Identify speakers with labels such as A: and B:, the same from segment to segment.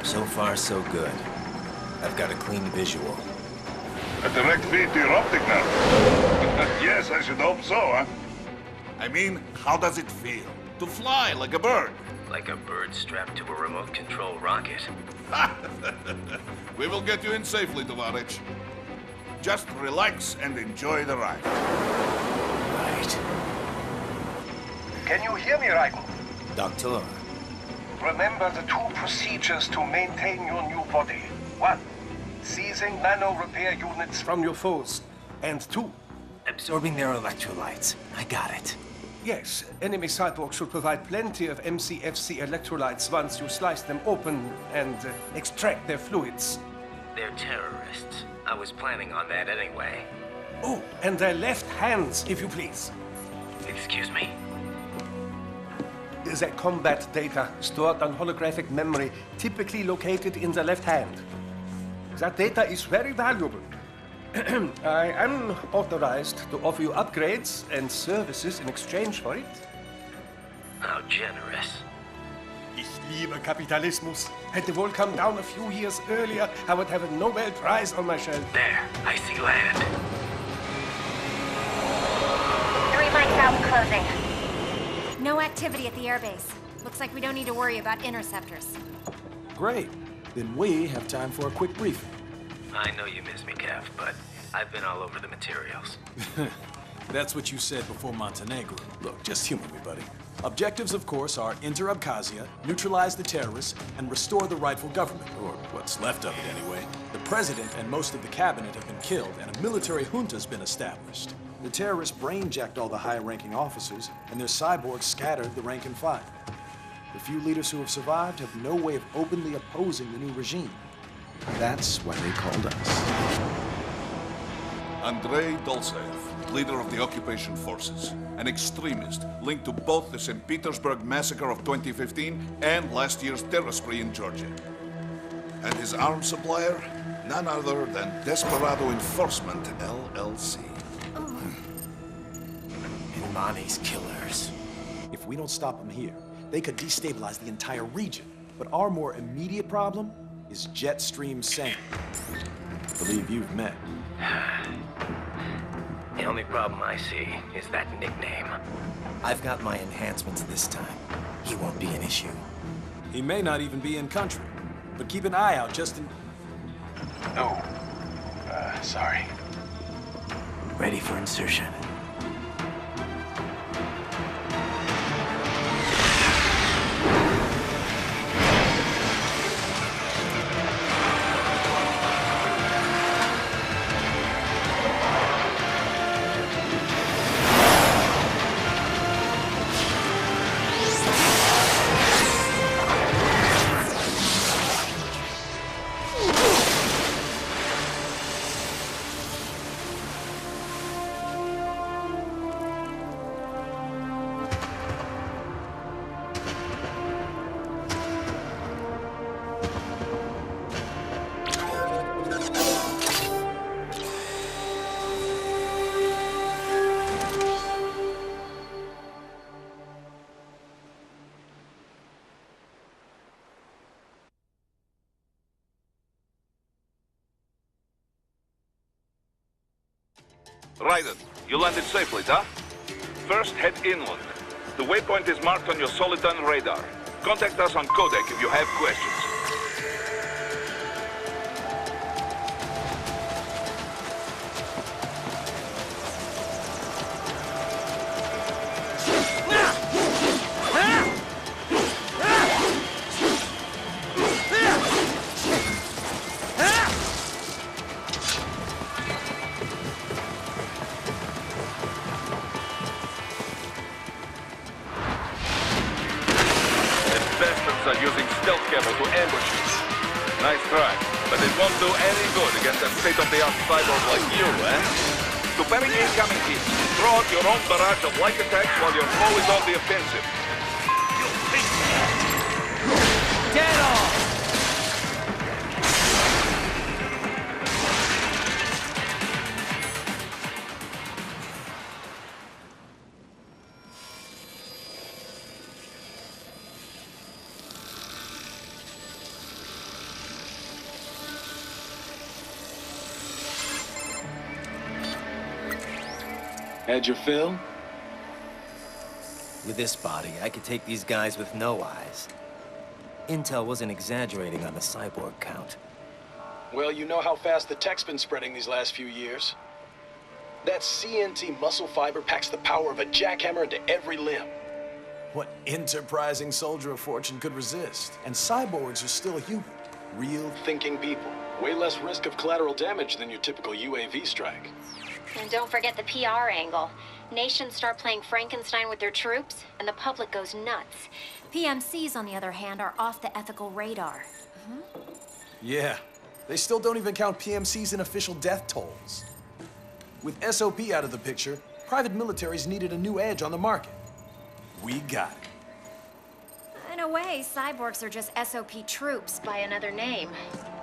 A: So far, so good. I've got a clean visual.
B: A direct feed to your optic now. Yes, I should hope so, huh? I mean, how does it feel? To fly like a bird?
A: Like a bird strapped to a remote control rocket.
B: We will get you in safely, Tovarich. Just relax and enjoy the ride.
A: Right.
C: Can you hear me, Raiko?
A: Doctor.
C: Remember the two procedures to maintain your new body. 1. Seizing nano-repair units from your foes. And 2.
A: Absorbing their electrolytes. I got it.
C: Yes, enemy cyborgs should provide plenty of MCFC electrolytes once you slice them open and extract their fluids.
A: They're terrorists. I was planning on that anyway.
C: Oh, and their left hands, if you please.
A: Excuse me?
C: The combat data stored on holographic memory, typically located in the left hand. That data is very valuable. I am authorized to offer you upgrades and services in exchange for it.
A: How generous.
C: Ich liebe Kapitalismus. Had the wall come down a few years earlier, I would have a Nobel Prize on my shelf.
A: There, I see land.
D: 3 mics out, closing. No activity at the airbase. Looks like we don't need to worry about interceptors.
E: Great. Then we have time for a quick briefing.
A: I know you miss me, Kev, but I've been all over the materials.
E: That's what you said before Montenegro. Look, just humor me, buddy. Objectives, of course, are enter Abkhazia, neutralize the terrorists, and restore the rightful government, or what's left of it anyway. The president and most of the cabinet have been killed, and a military junta's been established. The terrorists brain-jacked all the high-ranking officers, and their cyborgs scattered the rank and file. The few leaders who have survived have no way of openly opposing the new regime. That's why they called us.
B: Andrei Dolzaev, leader of the occupation forces, an extremist linked to both the St. Petersburg massacre of 2015 and last year's terror spree in Georgia. And his arms supplier, none other than Desperado Enforcement, LLC.
A: Imani's killers.
E: If we don't stop them here, they could destabilize the entire region. But our more immediate problem is Jetstream Sam. Believe you've met.
A: The only problem I see is that nickname. I've got my enhancements this time. He won't be an issue.
E: He may not even be in country, but keep an eye out just in...
C: Oh, sorry.
A: Ready for insertion.
B: Raiden, you landed safely, huh? First, head inland. The waypoint is marked on your Soliton radar. Contact us on Codec if you have questions. Are using stealth camo to ambush you. Nice try, but it won't do any good against a state-of-the-art cyborg like you, eh? To parry incoming hits, throw out your own barrage of light attacks while your foe is on the offensive.
A: Get off!
E: Had your fill?
A: With this body, I could take these guys with no eyes. Intel wasn't exaggerating on the cyborg count.
E: Well, you know how fast the tech's been spreading these last few years. That CNT muscle fiber packs the power of a jackhammer into every limb. What enterprising soldier of fortune could resist? And cyborgs are still human. Real thinking people. Way less risk of collateral damage than your typical UAV strike.
D: And don't forget the PR angle. Nations start playing Frankenstein with their troops, and the public goes nuts. PMCs, on the other hand, are off the ethical radar.
E: Yeah. They still don't even count PMCs in official death tolls. With SOP out of the picture, private militaries needed a new edge on the market. We got it.
D: In a way, cyborgs are just SOP troops by another name.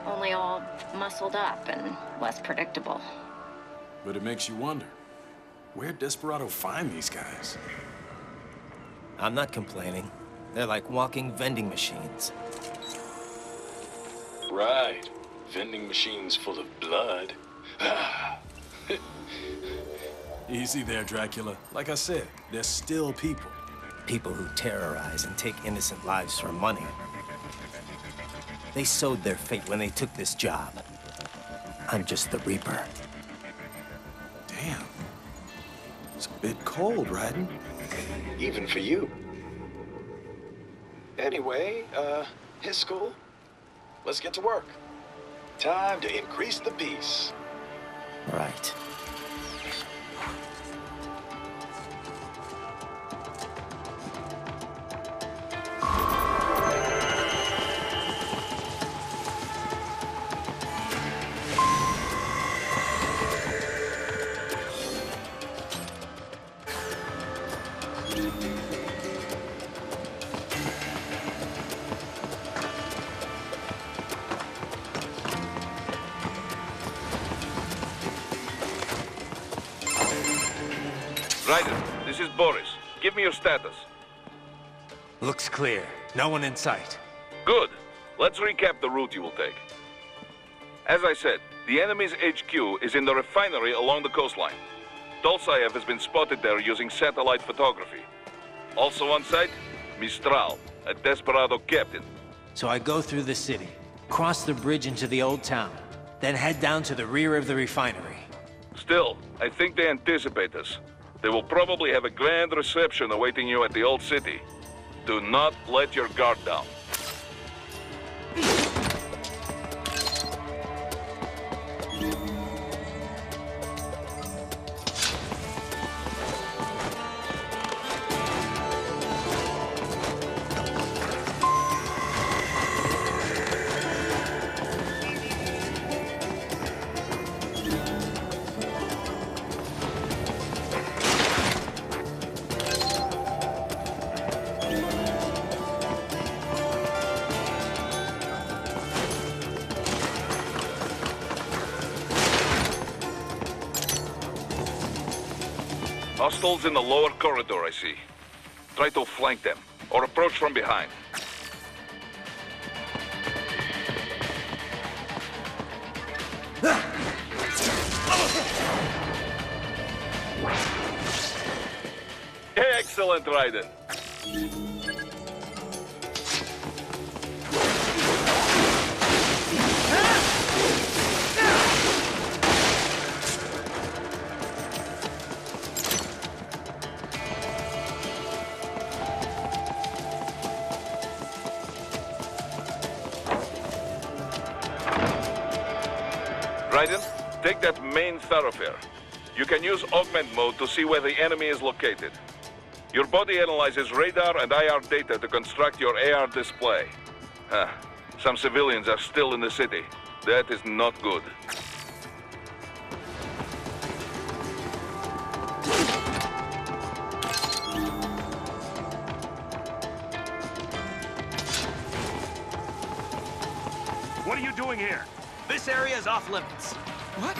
D: Only all muscled up and less predictable.
E: But it makes you wonder, where'd Desperado find these guys?
A: I'm not complaining. They're like walking vending machines.
E: Right. Vending machines full of blood. Easy there, Dracula. Like I said, they're still people.
A: People who terrorize and take innocent lives for money. They sowed their fate when they took this job. I'm just the Reaper.
E: Damn. It's a bit cold, Raiden. Even for you. Anyway, his school. Let's get to work. Time to increase the peace.
A: Right.
B: Ryder, this is Boris. Give me your status.
A: Looks clear. No one in sight.
B: Good. Let's recap the route you will take. As I said, the enemy's HQ is in the refinery along the coastline. Dolsaev has been spotted there using satellite photography. Also on site, Mistral, a Desperado captain.
F: So I go through the city, cross the bridge into the old town, then head down to the rear of the refinery.
B: Still, I think they anticipate us. They will probably have a grand reception awaiting you at the old city. Do not let your guard down. Hostiles in the lower corridor, I see. Try to flank them, or approach from behind. Excellent, Raiden. Raiden, take that main thoroughfare. You can use augment mode to see where the enemy is located. Your body analyzes radar and IR data to construct your AR display. Some civilians are still in the city. That is not good.
G: What are you doing here? This area is off limits. What?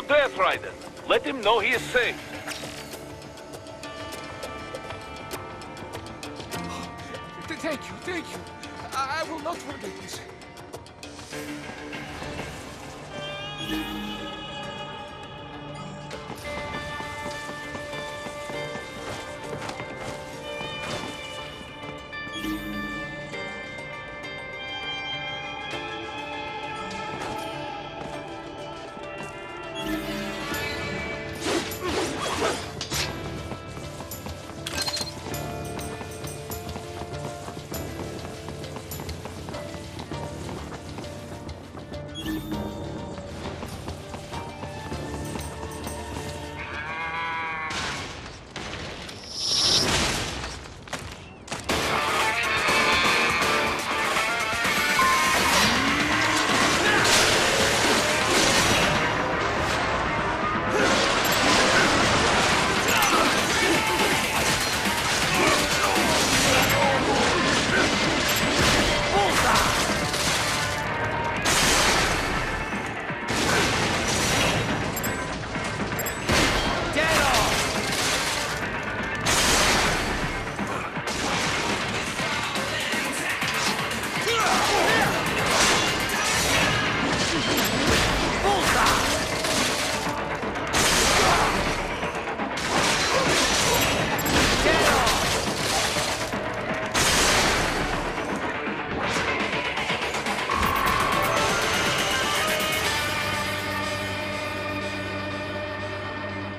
G: to death, Raiden. Let him know he is safe.
C: Thank you. I will not forget this.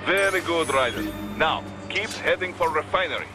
G: Very good, Raiden. Now, keep heading for refinery.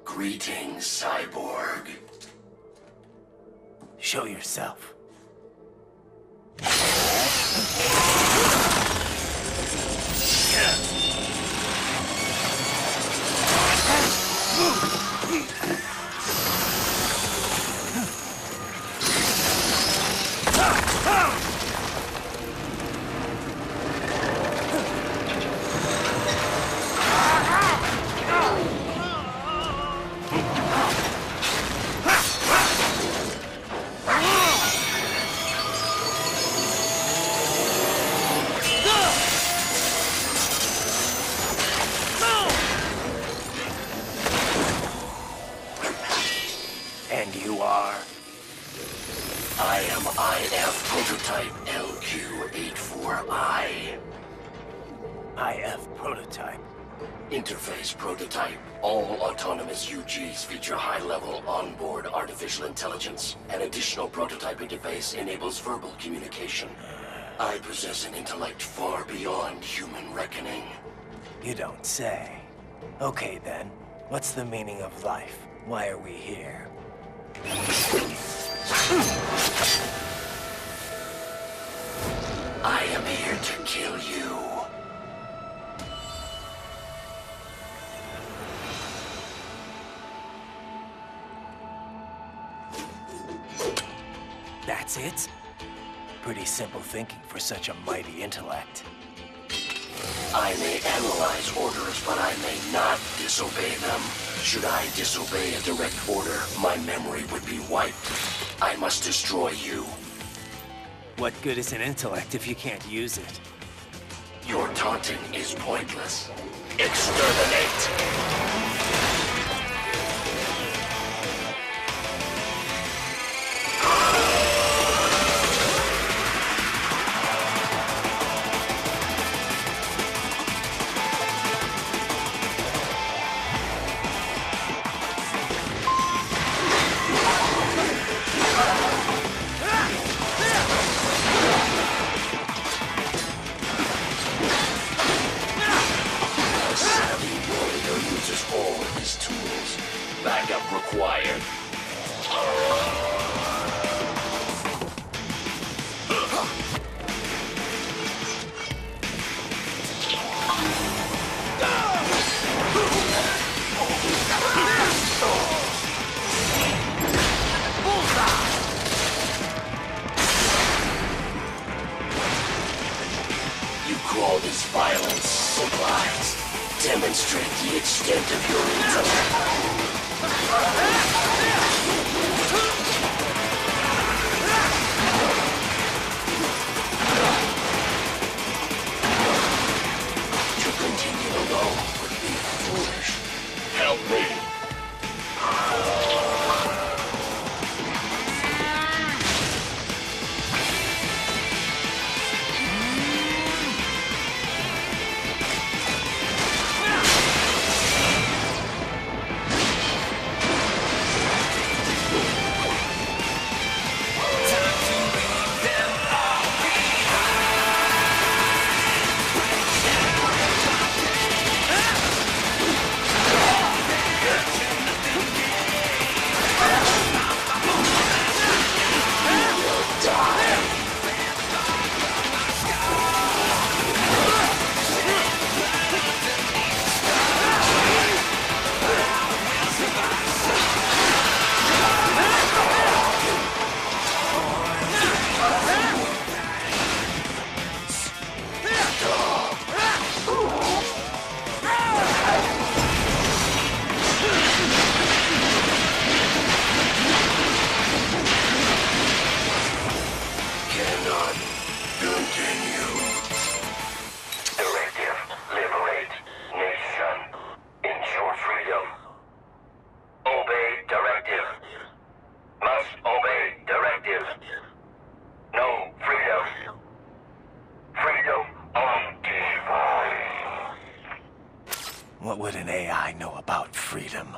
H: Greetings, cyborg.
A: Show yourself.
H: I am IF prototype LQ84I.
A: IF prototype.
H: Interface prototype. All autonomous UGs feature high-level onboard artificial intelligence. An additional prototype interface enables verbal communication. I possess an intellect far beyond human reckoning.
A: You don't say. Okay then, what's the meaning of life? Why are we here?
H: I am here to kill you.
A: That's it? Pretty simple thinking for such a mighty intellect.
H: I may analyze orders, but I may not disobey them. Should I disobey a direct order, my memory would be wiped. I must destroy you.
A: What good is an intellect if you can't use it?
H: Your taunting is pointless. Exterminate! Uses all of his tools. Backup required. You call this violence civilized? Demonstrate the extent of your intellect. To continue alone would be foolish. Help me.
A: What would an AI know about freedom?